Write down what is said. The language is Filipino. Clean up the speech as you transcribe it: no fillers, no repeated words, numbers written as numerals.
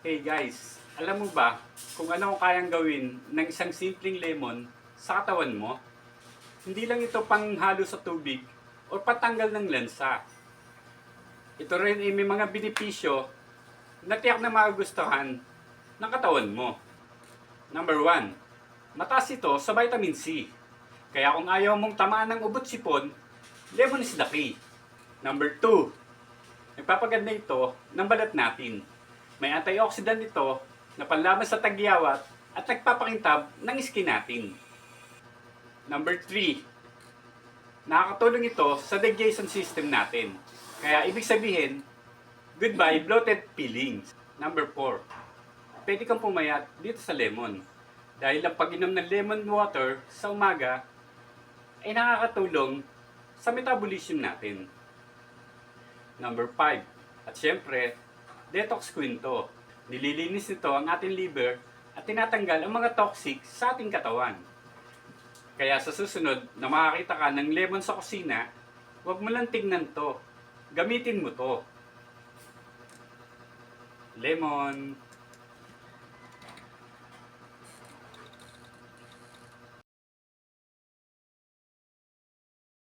Hey guys, alam mo ba kung ano ang kayang gawin ng isang simpleng lemon sa katawan mo? Hindi lang ito panghalo sa tubig o patanggal ng lansa. Ito rin ay may mga benepisyo na tiyak na magugustuhan ng katawan mo. Number 1, mataas ito sa vitamin C. Kaya kung ayaw mong tamaan ng ubot sipon, lemon is the key. Number 2, nagpapaganda ito ng balat natin. May antioxidant ito na panlaban sa tagyawat at nagpapakintab ng skin natin. Number 3, nakakatulong ito sa digestion system natin. Kaya ibig sabihin, goodbye bloated feelings. Number 4, pwede kang pumayat dito sa lemon. Dahil ang pag-inom ng lemon water sa umaga ay nakakatulong sa metabolism natin. Number 5, at syempre, detox queen to. Nililinis nito ang ating liver at tinatanggal ang mga toxic sa ating katawan. Kaya sa susunod na makakita ka ng lemon sa kusina, huwag mo lang tingnan to. Gamitin mo to. Lemon.